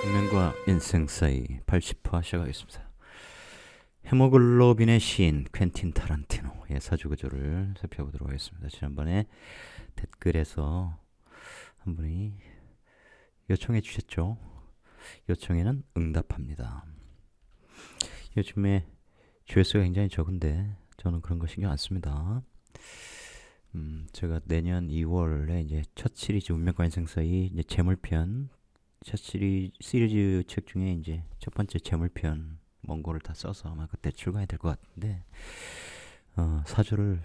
운명과 인생 사이 80화 시작하겠습니다. 헤모글로빈의 시인 퀸틴 타란티노의 사주구조를 살펴보도록 하겠습니다. 지난번에 댓글에서 한 분이 요청해 주셨죠. 요청에는 응답합니다. 요즘에 조회수가 굉장히 적은데 저는 그런 거 신경 안 씁니다. 제가 내년 2월에 이제 첫 시리즈 운명과 인생 사이 이제 재물편 첫 시리즈 책 중에 이제 첫 번째 재물편 원고를 다 써서 아마 그때 출간이 될 것 같은데, 사주를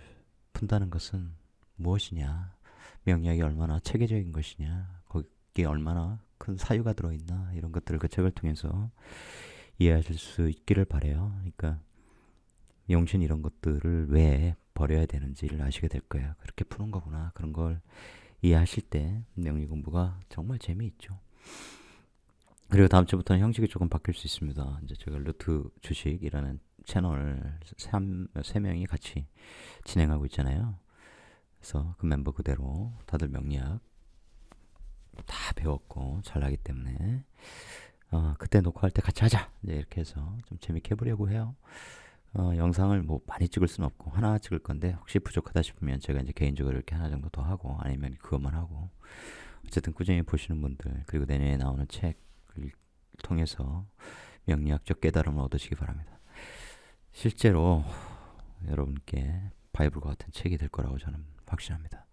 푼다는 것은 무엇이냐, 명리학이 얼마나 체계적인 것이냐, 거기에 얼마나 큰 사유가 들어있나, 이런 것들을 그 책을 통해서 이해하실 수 있기를 바래요. 그러니까 용신 이런 것들을 왜 버려야 되는지를 아시게 될 거예요. 그렇게 푸는 거구나, 그런 걸 이해하실 때 명리 공부가 정말 재미있죠. 그리고 다음 주부터는 형식이 조금 바뀔 수 있습니다. 이제 제가 루트 주식이라는 채널 3명이 같이 진행하고 있잖아요. 그래서 그 멤버 그대로 다들 명리학 다 배웠고 잘나기 때문에 그때 녹화할 때 같이 하자, 이제 이렇게 해서 좀 재밌게 해보려고 해요. 영상을 뭐 많이 찍을 수는 없고 하나 찍을 건데, 혹시 부족하다 싶으면 제가 이제 개인적으로 이렇게 하나 정도 더 하고, 아니면 그것만 하고, 어쨌든 꾸준히 보시는 분들, 그리고 내년에 나오는 책을 통해서 명리학적 깨달음을 얻으시기 바랍니다. 실제로 여러분께 바이블과 같은 책이 될 거라고 저는 확신합니다.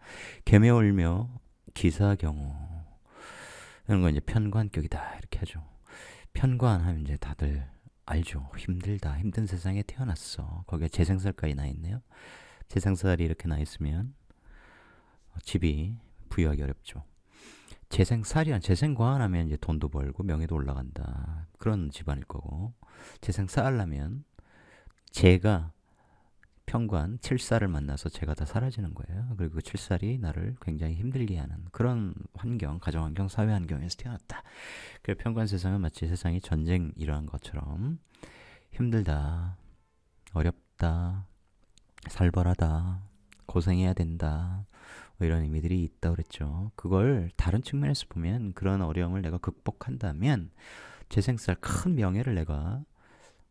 계매월묘, 기사경호, 이런 건 이제 편관격이다 이렇게 하죠. 편관하면 이제 다들 알죠. 힘들다, 힘든 세상에 태어났어. 거기에 재생살까지 나 있네요. 재생살이 이렇게 나 있으면 집이 부유하기 어렵죠. 재생과하면 이제 돈도 벌고 명예도 올라간다, 그런 집안일 거고, 재생싸하려면 재가 편관 칠살을 만나서 재가 다 사라지는 거예요. 그리고 그 칠살이 나를 굉장히 힘들게 하는 그런 환경, 가정환경, 사회환경에서 태어났다. 그래서 편관 세상은 마치 세상이 전쟁 일어난 것처럼 힘들다, 어렵다, 살벌하다, 고생해야 된다, 뭐 이런 의미들이 있다고 그랬죠. 그걸 다른 측면에서 보면, 그런 어려움을 내가 극복한다면 재생살 큰 명예를 내가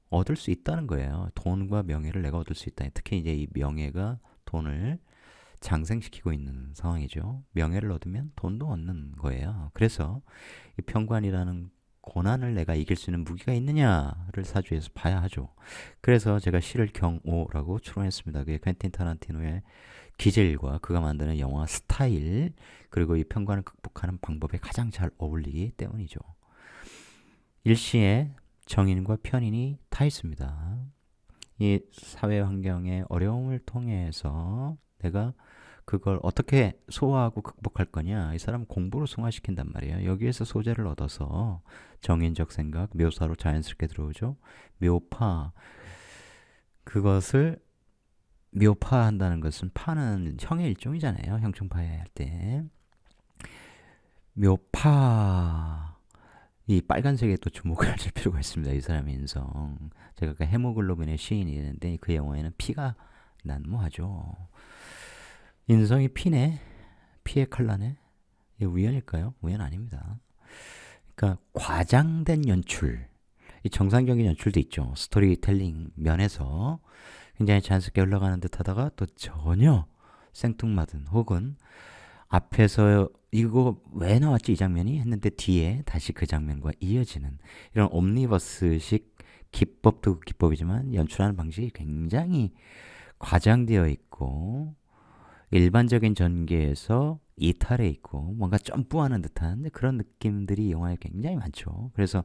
얻을 수 있다는 거예요. 돈과 명예를 내가 얻을 수 있다. 특히 이제 이 명예가 돈을 장생시키고 있는 상황이죠. 명예를 얻으면 돈도 얻는 거예요. 그래서 이 편관이라는 고난을 내가 이길 수 있는 무기가 있느냐를 사주에서 봐야 하죠. 그래서 제가 시를 경오라고 추론했습니다. 그게 퀸틴 타란티노의 기질과 그가 만드는 영화 스타일, 그리고 이 편관을 극복하는 방법에 가장 잘 어울리기 때문이죠. 일시에 정인과 편인이 타 있습니다. 이 사회 환경의 어려움을 통해서 내가 그걸 어떻게 소화하고 극복할 거냐, 이 사람 공부로 승화시킨단 말이에요. 여기에서 소재를 얻어서 정인적 생각, 묘사로 자연스럽게 들어오죠. 묘파, 그것을 묘파한다는 것은, 파는 형의 일종이잖아요. 형충파해 할 때 묘파, 이 빨간색에 또 주목을 하실 필요가 있습니다. 이 사람의 인성, 제가 그 헤모글로빈의 시인이 있는데 그 영화에는 피가 난무하죠. 인성이 피네, 피의 칼라네. 이게 우연일까요? 우연 아닙니다. 그러니까 과장된 연출, 이 정상적인 연출도 있죠. 스토리텔링 면에서 굉장히 자연스럽게 흘러가는 듯 하다가 또 전혀 생뚱맞은, 혹은 앞에서 이거 왜 나왔지 이 장면이 했는데 뒤에 다시 그 장면과 이어지는, 이런 옴니버스식 기법도 기법이지만 연출하는 방식이 굉장히 과장되어 있고, 일반적인 전개에서 이탈해 있고 뭔가 점프하는 듯한 그런 느낌들이 영화에 굉장히 많죠. 그래서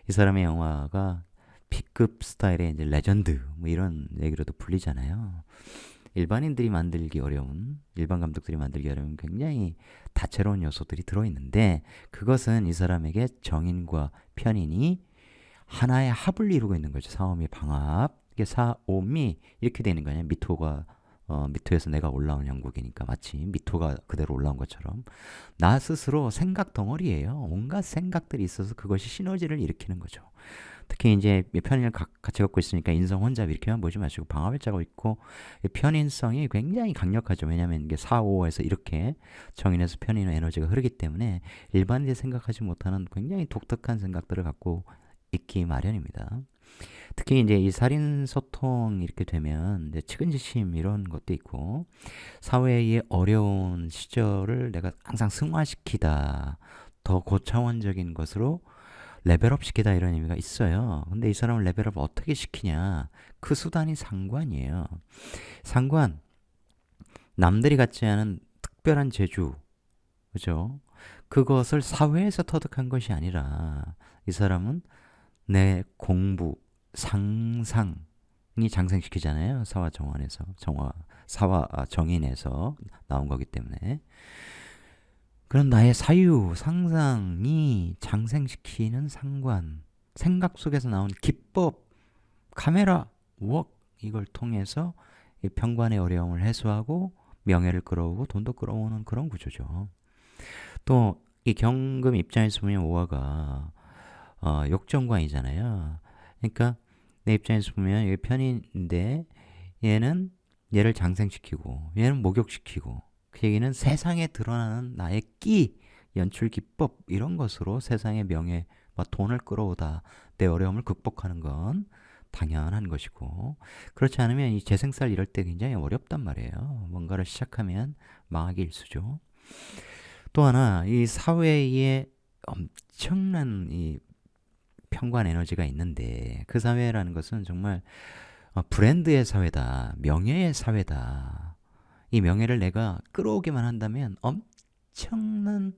이 사람의 영화가 B급 스타일의 이제 레전드, 뭐 이런 얘기로도 불리잖아요. 일반인들이 만들기 어려운, 일반 감독들이 만들기 어려운 굉장히 다채로운 요소들이 들어있는데, 그것은 이 사람에게 정인과 편인이 하나의 합을 이루고 있는 거죠. 사오미 방합. 이게 사오미 이렇게 되는 거냐. 미토에서 내가 올라온 형국이니까 마치 미토가 그대로 올라온 것처럼 나 스스로 생각 덩어리예요. 온갖 생각들이 있어서 그것이 시너지를 일으키는 거죠. 특히 이제 편인을 같이 갖고 있으니까 인성 혼잡 이렇게만 보지 마시고 방화발자가 있고 편인성이 굉장히 강력하죠. 왜냐하면 이게 4, 5에서 이렇게 정인에서 편인의 에너지가 흐르기 때문에 일반인이 생각하지 못하는 굉장히 독특한 생각들을 갖고 있기 마련입니다. 특히 이제 이 살인 소통 이렇게 되면 이제 측은지심 이런 것도 있고 사회의 어려운 시절을 내가 항상 승화시키다 더 고차원적인 것으로 레벨업 시키다 이런 의미가 있어요. 근데 이 사람을 레벨업 어떻게 시키냐? 그 수단이 상관이에요. 상관, 남들이 갖지 않은 특별한 재주, 그죠? 그것을 사회에서 터득한 것이 아니라 이 사람은 내 공부, 상상이 장생시키잖아요. 사화 정원에서, 사화 정인에서 나온 거기 때문에. 그런 나의 사유, 상상이 장생시키는 상관, 생각 속에서 나온 기법, 카메라, 웍 이걸 통해서 이 평관의 어려움을 해소하고 명예를 끌어오고 돈도 끌어오는 그런 구조죠. 또 이 경금 입장에서 보면 오화가 역정관이잖아요. 그러니까 내 입장에서 보면 이게 편인데 얘는 얘를 장생시키고 얘는 목욕시키고 그 얘기는 세상에 드러나는 나의 끼, 연출 기법 이런 것으로 세상의 명예와 돈을 끌어오다 내 어려움을 극복하는 건 당연한 것이고 그렇지 않으면 이 재생살 이럴 때 굉장히 어렵단 말이에요. 뭔가를 시작하면 망하기 일쑤죠. 또 하나 이 사회에 엄청난 이 평관 에너지가 있는데 그 사회라는 것은 정말 브랜드의 사회다, 명예의 사회다. 이 명예를 내가 끌어오기만 한다면 엄청난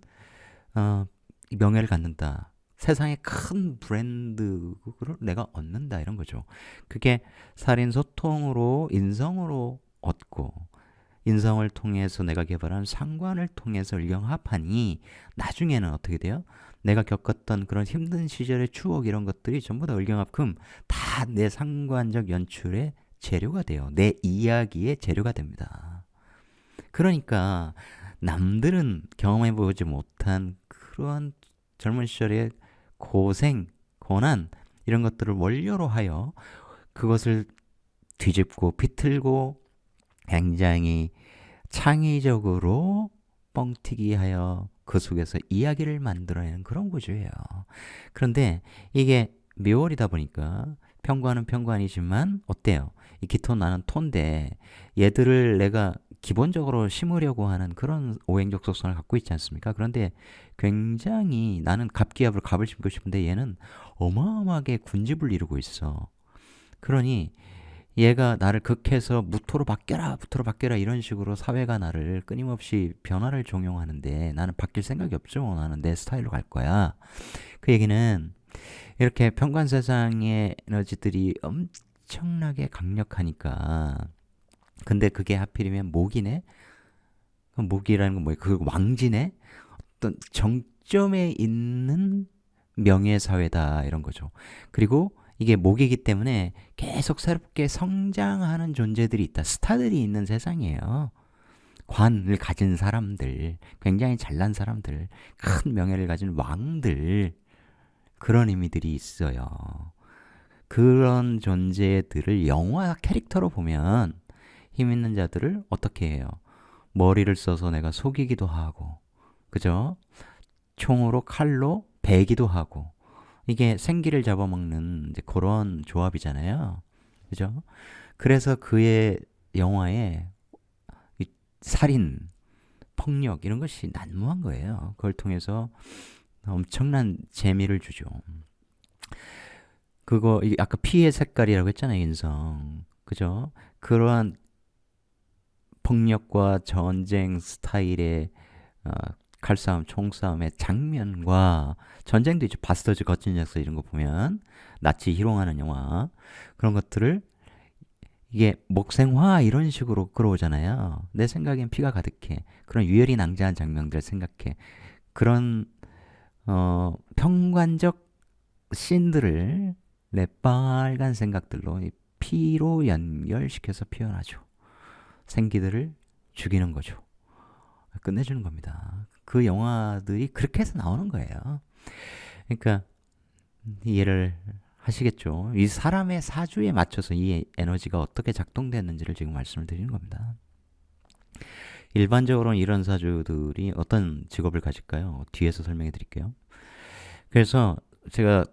명예를 갖는다. 세상의 큰 브랜드를 내가 얻는다 이런 거죠. 그게 살인 소통으로 인성으로 얻고 인성을 통해서 내가 개발한 상관을 통해서 일경합하니 나중에는 어떻게 돼요? 내가 겪었던 그런 힘든 시절의 추억 이런 것들이 전부 다 을경합금 다 내 상관적 연출의 재료가 돼요. 내 이야기의 재료가 됩니다. 그러니까 남들은 경험해보지 못한 그러한 젊은 시절의 고생, 고난 이런 것들을 원료로 하여 그것을 뒤집고 비틀고 굉장히 창의적으로 뻥튀기하여 그 속에서 이야기를 만들어내는 그런 구조예요. 그런데 이게 묘월이다 보니까 평관은 평관이지만 어때요? 이 기토 나는 토인데 얘들을 내가 기본적으로 심으려고 하는 그런 오행적 속성을 갖고 있지 않습니까? 그런데 굉장히 나는 갑기압을 갑을 심고 싶은데 얘는 어마어마하게 군집을 이루고 있어. 그러니 얘가 나를 극해서 무토로 바뀌어라, 무토로 바뀌어라 이런 식으로 사회가 나를 끊임없이 변화를 종용하는데 나는 바뀔 생각이 없죠. 나는 내 스타일로 갈 거야. 그 얘기는 이렇게 평관 세상의 에너지들이 엄청나게 강력하니까 근데 그게 하필이면 목이네? 목이라는 건 뭐예요? 그 왕진의 어떤 정점에 있는 명예사회다 이런 거죠. 그리고 이게 목이기 때문에 계속 새롭게 성장하는 존재들이 있다. 스타들이 있는 세상이에요. 관을 가진 사람들, 굉장히 잘난 사람들, 큰 명예를 가진 왕들, 그런 의미들이 있어요. 그런 존재들을 영화 캐릭터로 보면 힘 있는 자들을 어떻게 해요? 머리를 써서 내가 속이기도 하고, 그죠? 총으로 칼로 베기도 하고, 이게 생기를 잡아먹는 이제 그런 조합이잖아요. 그죠? 그래서 그의 영화에 이 살인, 폭력 이런 것이 난무한 거예요. 그걸 통해서 엄청난 재미를 주죠. 그거 아까 피의 색깔이라고 했잖아요. 인성. 그죠? 그러한 폭력과 전쟁 스타일의 칼싸움, 총싸움의 장면과 전쟁도 있죠. 바스터즈 거친 녀석 이런 거 보면 나치 희롱하는 영화 그런 것들을 이게 목생화 이런 식으로 끌어오잖아요. 내 생각엔 피가 가득해. 그런 유혈이 낭자한 장면들 생각해. 그런 평관적 씬들을 내 빨간 생각들로 피로 연결시켜서 표현하죠. 생기들을 죽이는 거죠. 끝내주는 겁니다. 그 영화들이 그렇게 해서 나오는 거예요. 그러니까 이해를 하시겠죠. 이 사람의 사주에 맞춰서 이 에너지가 어떻게 작동됐는지를 지금 말씀을 드리는 겁니다. 일반적으로는 이런 사주들이 어떤 직업을 가질까요? 뒤에서 설명해 드릴게요. 그래서 제가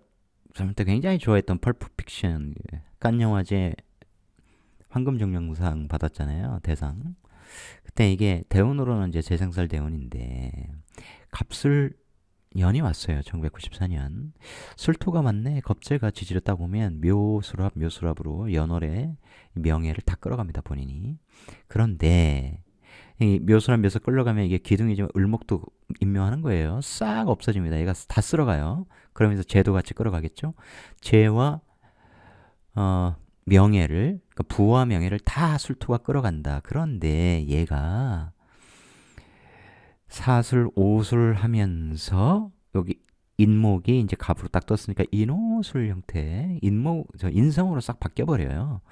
젊을 때 굉장히 좋아했던 펄프 픽션, 칸 영화제 황금종려상 받았잖아요. 대상. 그때 이게 대운으로는 이제 재생살 대운인데 갑술 년이 왔어요. 1994년. 술토가 맞네. 겁재가 지지렸다 보면 묘수랍으로 연월의 명예를 다 끌어갑니다. 본인이. 그런데 이 묘수랍 묘수 끌려가면 이게 기둥이 좀 을목도 임묘하는 거예요. 싹 없어집니다. 얘가 다 쓸어가요. 그러면서 재도 같이 끌어가겠죠. 재와 명예를, 그러니까 부와 명예를 다 술토가 끌어간다. 그런데 얘가 사술, 오술 하면서 여기 인목이 이제 갑으로 딱 떴으니까 인오술 형태, 인성으로 싹 바뀌어버려요.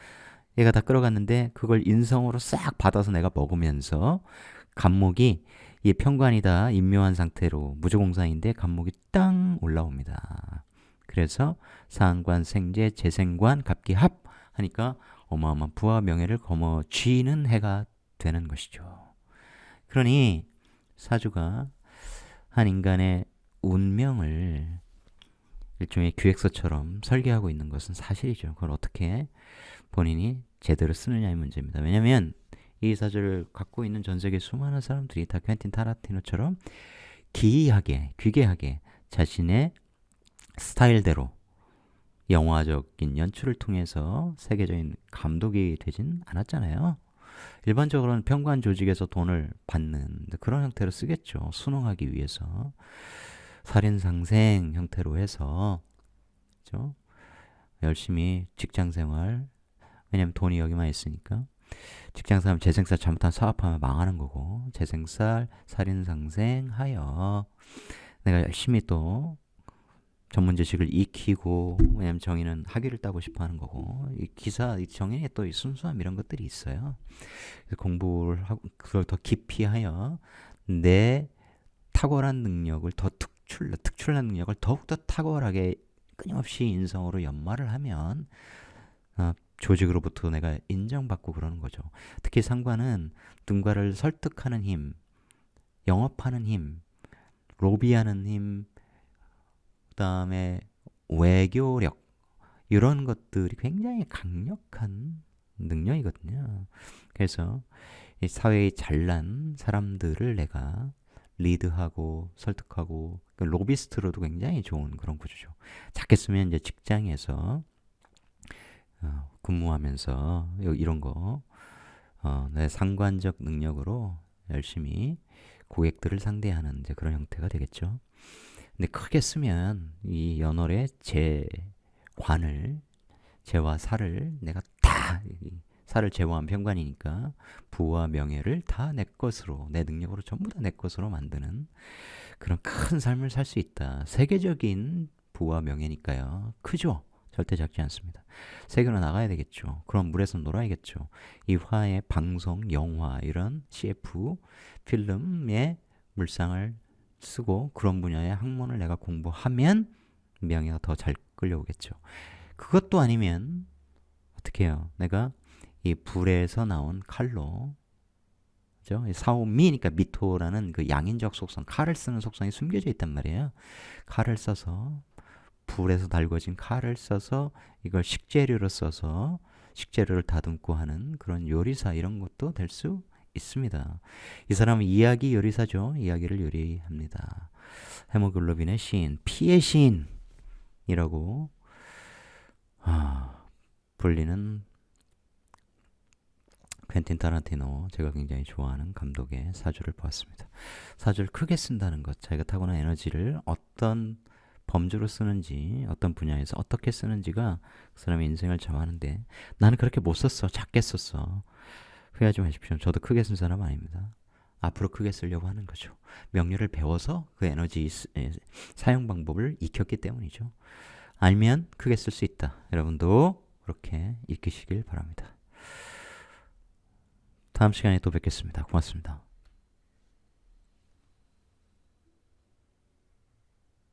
얘가 다 끌어갔는데 그걸 인성으로 싹 받아서 내가 먹으면서 갑목이 이 편관이다 임묘한 상태로 무조공사인데 갑목이 땅 올라옵니다. 그래서 상관, 생재, 재생관, 갑기합 하니까 어마어마한 부와 명예를 거머쥐는 해가 되는 것이죠. 그러니 사주가 한 인간의 운명을 일종의 기획서처럼 설계하고 있는 것은 사실이죠. 그걸 어떻게 본인이 제대로 쓰느냐의 문제입니다. 왜냐하면 이 사주를 갖고 있는 전 세계 수많은 사람들이 다 퀸틴 타란티노처럼 기이하게, 귀괴하게 자신의 스타일대로 영화적인 연출을 통해서 세계적인 감독이 되진 않았잖아요. 일반적으로는 평관 조직에서 돈을 받는 그런 형태로 쓰겠죠. 순응하기 위해서. 살인상생 형태로 해서 그렇죠? 열심히 직장생활, 왜냐면 돈이 여기만 있으니까 직장생활 재생살 잘못한 사업하면 망하는 거고, 재생살 살인상생 하여 내가 열심히 또 전문 지식을 익히고, 왜냐면 정의는 학위를 따고 싶어 하는 거고, 이 정의에 또 이 순수함 이런 것들이 있어요. 그래서 공부를 하고 그걸 더 깊이 하여 내 탁월한 능력을 더 특출난 능력을 더욱더 탁월하게 끊임없이 인성으로 연마를 하면 조직으로부터 내가 인정받고 그러는 거죠. 특히 상관은 누군가를 설득하는 힘, 영업하는 힘, 로비하는 힘, 그 다음에 외교력, 이런 것들이 굉장히 강력한 능력이거든요. 그래서 이 사회에 잘난 사람들을 내가 리드하고 설득하고, 로비스트로도 굉장히 좋은 그런 구조죠. 작게 쓰면 이제 직장에서 근무하면서 이런 거 내 상관적 능력으로 열심히 고객들을 상대하는 이제 그런 형태가 되겠죠. 근데 크게 쓰면 이 연월의 재와 살을 내가 다, 살을 제거한 편관이니까 부와 명예를 다 내 것으로, 내 능력으로 전부 다 내 것으로 만드는 그런 큰 삶을 살 수 있다. 세계적인 부와 명예니까요. 크죠? 절대 작지 않습니다. 세계로 나가야 되겠죠. 그럼 물에서 놀아야겠죠. 이 화의 방송, 영화, 이런 CF, 필름의 물상을 쓰고 그런 분야의 학문을 내가 공부하면 명예가 더 잘 끌려오겠죠. 그것도 아니면 어떻게 해요? 내가 이 불에서 나온 칼로, 그죠? 사오미니까 미토라는 그 양인적 속성, 칼을 쓰는 속성이 숨겨져 있단 말이에요. 칼을 써서, 불에서 달궈진 칼을 써서 이걸 식재료로 써서 식재료를 다듬고 하는 그런 요리사, 이런 것도 될 수 있습니다. 이 사람은 이야기 요리사죠. 이야기를 요리합니다. 헤모글로빈의 시인, 피의 시인이라고 불리는 퀸틴 타란티노, 제가 굉장히 좋아하는 감독의 사주를 보았습니다. 사주를 크게 쓴다는 것, 자기가 타고난 에너지를 어떤 범주로 쓰는지, 어떤 분야에서 어떻게 쓰는지가 그 사람의 인생을 정하는데, 나는 그렇게 못 썼어, 작게 썼어, 후회하지 마십시오. 저도 크게 쓴 사람 아닙니다. 앞으로 크게 쓰려고 하는 거죠. 명료를 배워서 그 에너지 사용 방법을 익혔기 때문이죠. 알면 크게 쓸 수 있다. 여러분도 그렇게 익히시길 바랍니다. 다음 시간에 또 뵙겠습니다. 고맙습니다.